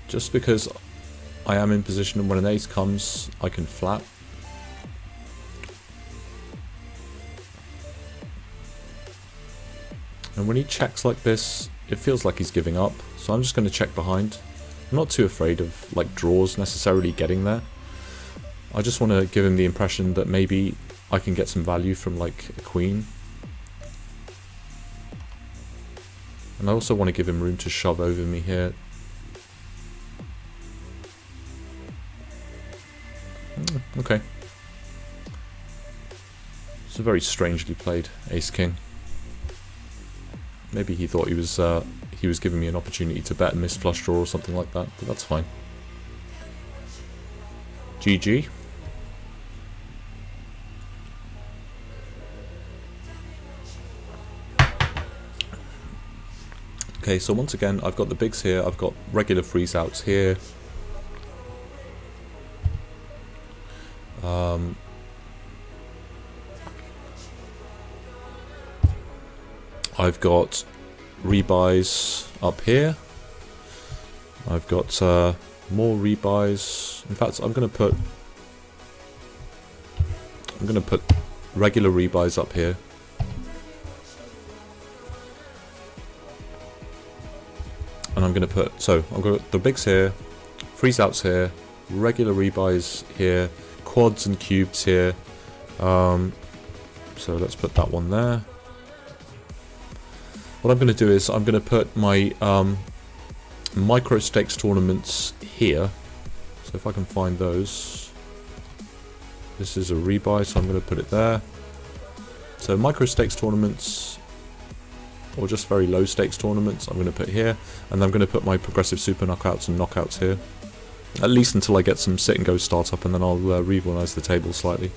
just because I am in position and when an ace comes, I can flat. And when he checks like this, it feels like he's giving up, so I'm just going to check behind. I'm not too afraid of like draws necessarily getting there. I just want to give him the impression that maybe I can get some value from like a queen. And I also want to give him room to shove over me here. Okay. It's a very strangely played ace-king. Maybe he thought he was giving me an opportunity to bet and miss flush draw or something like that, but that's fine. GG. Okay, so once again, I've got the bigs here, I've got regular freeze outs here. I've got rebuys up here. I've got more rebuys. In fact, I'm going to put regular rebuys up here. And I'm going to put, so I've got the bigs here, freeze outs here, regular rebuys here, quads and cubes here. So let's put that one there. What I'm going to do is I'm going to put my micro stakes tournaments here. So if I can find those. This is a rebuy, so I'm going to put it there. So micro stakes tournaments, or just very low stakes tournaments, I'm going to put here. And I'm going to put my progressive super knockouts and knockouts here. At least until I get some sit and go start up, and then I'll reorganize the table slightly.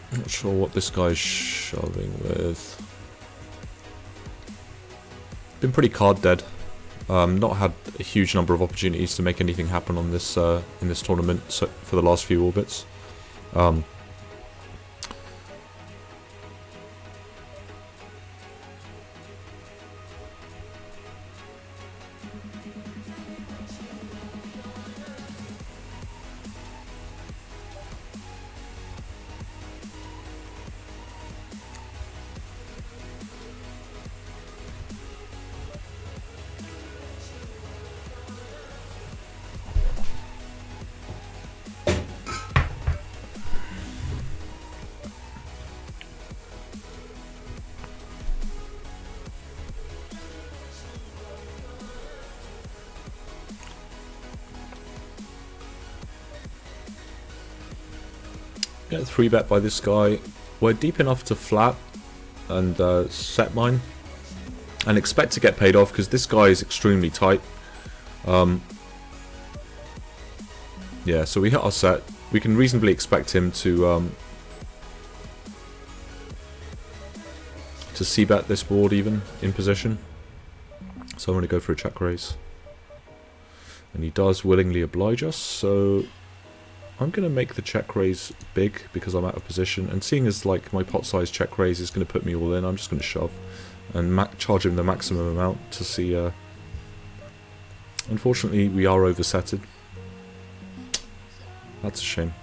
Not sure what this guy's shoving with. Been pretty card dead. Not had a huge number of opportunities to make anything happen on this in this tournament for the last few orbits. Get a 3-bet by this guy. We're deep enough to flat and set mine and expect to get paid off because this guy is extremely tight. Yeah, so we hit our set. We can reasonably expect him to c-bet this board even in position. So I'm going to go for a check raise. And he does willingly oblige us, so I'm going to make the check raise big because I'm out of position, and seeing as like my pot size check raise is going to put me all in, I'm just going to shove and charge him the maximum amount to see. Unfortunately, we are oversetted. That's a shame.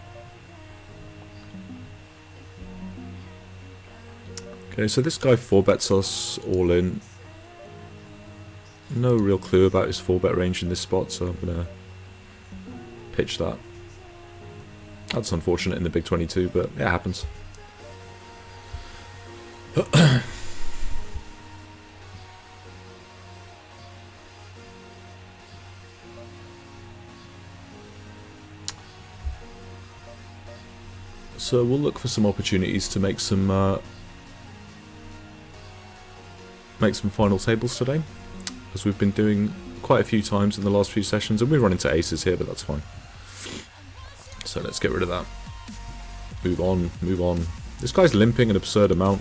Okay, so this guy 4-bets us all in. No real clue about his 4-bet range in this spot, so I'm going to pitch that. That's unfortunate in the big 22, but it happens. So we'll look for some opportunities to make some final tables today, as we've been doing quite a few times in the last few sessions, and we run into aces here, but that's fine. So let's get rid of that. Move on, move on. This guy's limping an absurd amount,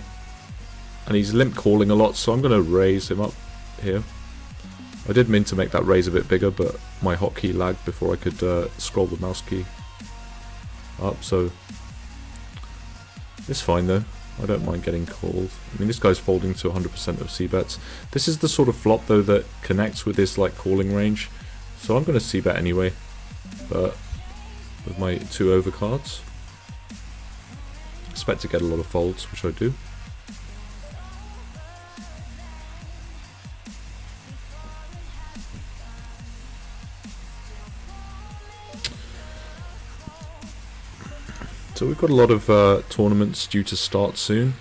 and he's limp calling a lot, so I'm going to raise him up here. I did mean to make that raise a bit bigger, but my hotkey lagged before I could scroll the mouse key up, so it's fine though. I don't mind getting called. I mean, this guy's folding to 100% of c-bets. This is the sort of flop though that connects with this like calling range, so I'm going to c-bet anyway, but with my 2 overcards. Expect to get a lot of folds, which I do. So we've got a lot of tournaments due to start soon.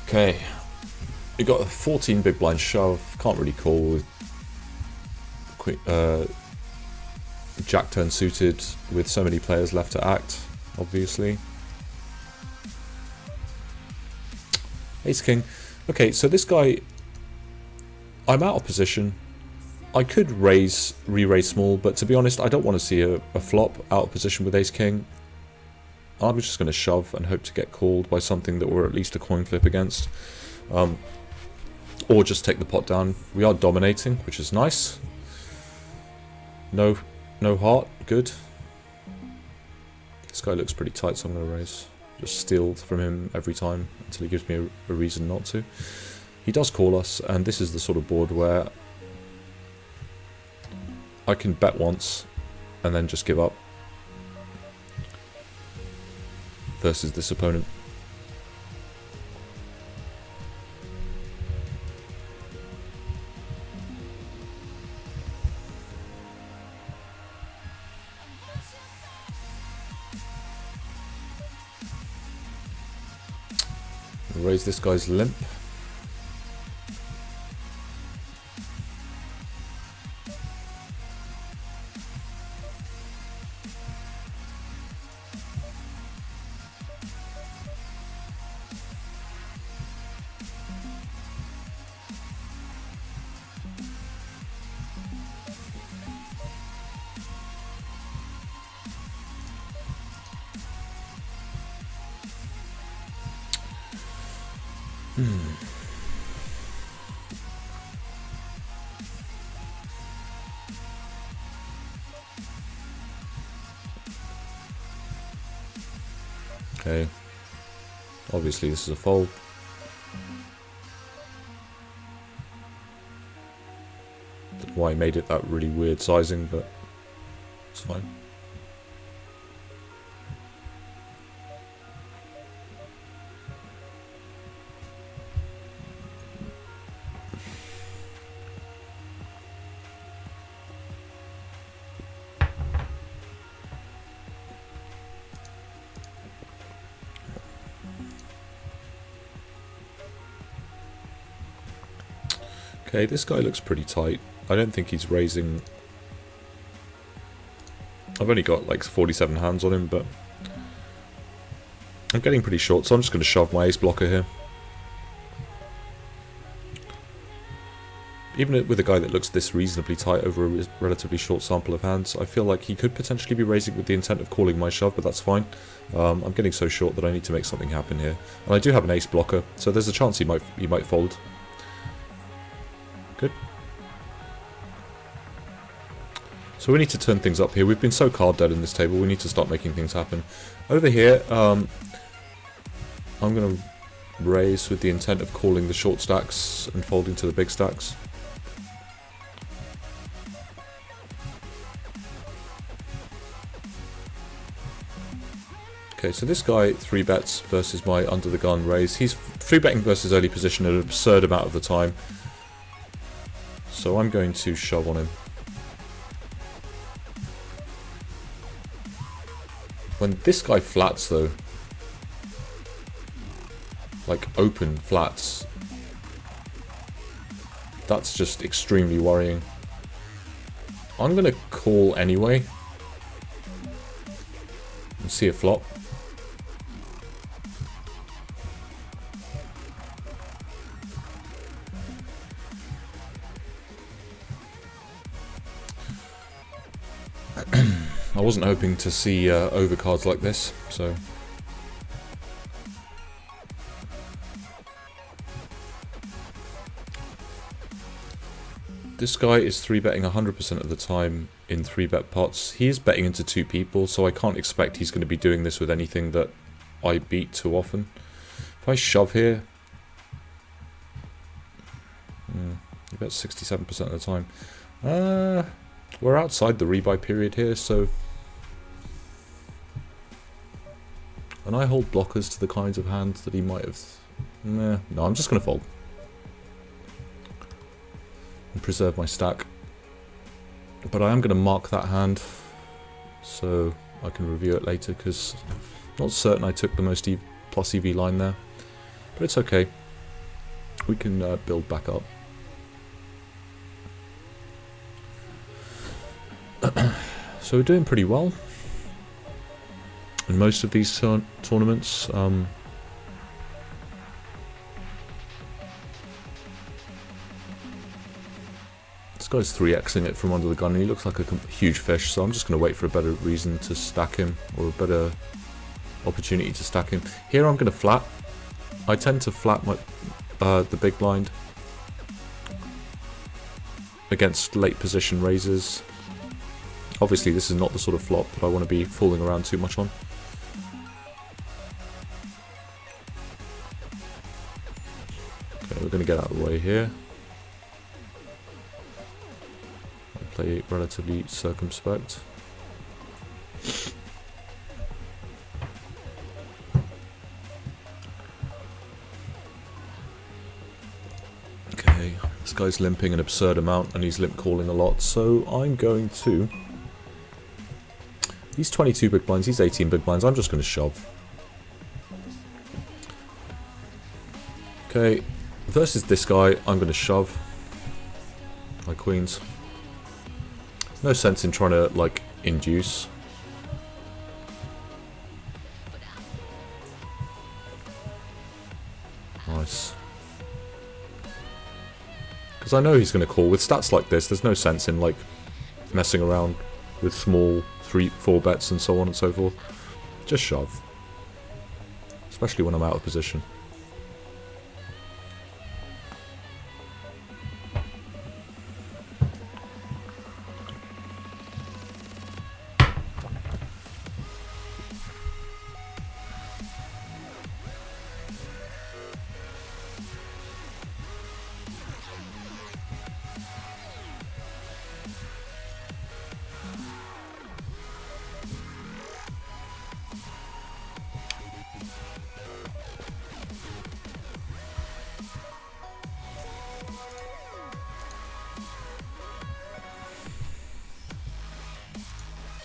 Okay, we got a 14 big blind shove. Can't really call with quick. Jack turn suited with so many players left to act, obviously. Ace king. Okay, so this guy, I'm out of position. I could re-raise small, but to be honest, I don't want to see a flop out of position with ace king. I'm just going to shove and hope to get called by something that we're at least a coin flip against. Or just take the pot down. We are dominating, which is nice. No heart, good. This guy looks pretty tight, so I'm going to raise. Just steal from him every time until he gives me a reason not to. He does call us, and this is the sort of board where I can bet once and then just give up versus this opponent. Raise this guy's limp. Okay. Obviously this is a fold. Don't know why I made it that really weird sizing, but it's fine. Okay, this guy looks pretty tight. I don't think he's raising. I've only got like 47 hands on him, but I'm getting pretty short, so I'm just going to shove my ace blocker here. Even with a guy that looks this reasonably tight over a relatively short sample of hands, I feel like he could potentially be raising with the intent of calling my shove, but that's fine. I'm getting so short that I need to make something happen here. And I do have an ace blocker, so there's a chance he might fold. Good. So we need to turn things up here. We've been so card dead in this table, we need to start making things happen. Over here, I'm going to raise with the intent of calling the short stacks and folding to the big stacks. Okay, so this guy 3-bets versus my under the gun raise. He's 3-betting versus early position an absurd amount of the time. So I'm going to shove on him. When this guy flats though, like open flats, That's just extremely worrying. I'm going to call anyway. And see a flop. I wasn't hoping to see overcards like this, so... This guy is 3-betting 100% of the time in 3-bet pots. He is betting into 2 people, so I can't expect he's going to be doing this with anything that I beat too often. If I shove here... he bets 67% of the time. We're outside the rebuy period here, so... And I hold blockers to the kinds of hands that he might have... No, I'm just going to fold. And preserve my stack. But I am going to mark that hand, so I can review it later, because I'm not certain I took the most plus EV line there. But it's okay. We can build back up. So we're doing pretty well in most of these tournaments. This guy's 3xing it from under the gun and he looks like a huge fish, so I'm just going to wait for a better reason to stack him, or a better opportunity to stack him. Here I'm going to flat. I tend to flat my the big blind against late position raises. Obviously this is not the sort of flop that I want to be fooling around too much on. Okay, we're going to get out of the way here. Play relatively circumspect. Okay, this guy's limping an absurd amount and he's limp calling a lot, so I'm going to... He's 22 big blinds, he's 18 big blinds, I'm just going to shove. Okay, versus this guy, I'm going to shove my queens. No sense in trying to, like, induce. Nice. Because I know he's going to call. With stats like this, there's no sense in, like, messing around with small 3-4 bets and so on and so forth. Just shove. Especially when I'm out of position.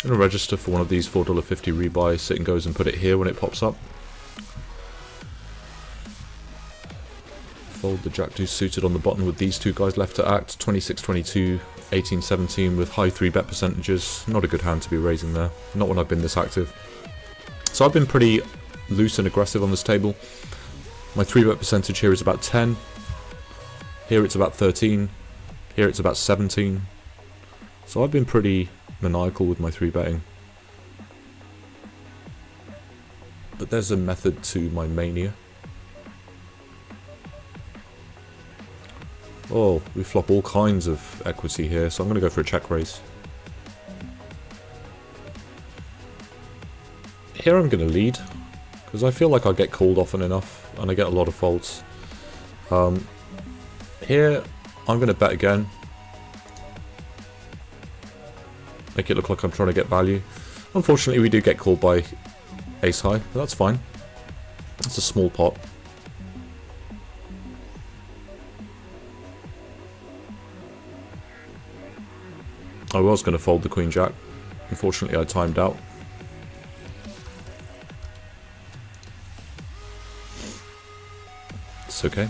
I'm going to register for one of these $4.50 rebuy, sit and goes and put it here when it pops up. Fold the Jack-Deuce suited on the bottom with these two guys left to act. 26-22, 18-17 with high 3-bet percentages. Not a good hand to be raising there. Not when I've been this active. So I've been pretty loose and aggressive on this table. My 3-bet percentage here is about 10. Here it's about 13. Here it's about 17. So I've been pretty maniacal with my 3-betting. But there's a method to my mania. Oh, we flop all kinds of equity here, so I'm going to go for a check raise. Here I'm going to lead, because I feel like I get called often enough, and I get a lot of folds. Here, I'm going to bet again. Make it look like I'm trying to get value. Unfortunately, we do get called by ace high, but that's fine. It's a small pot. I was going to fold the queen jack. Unfortunately, I timed out. It's okay.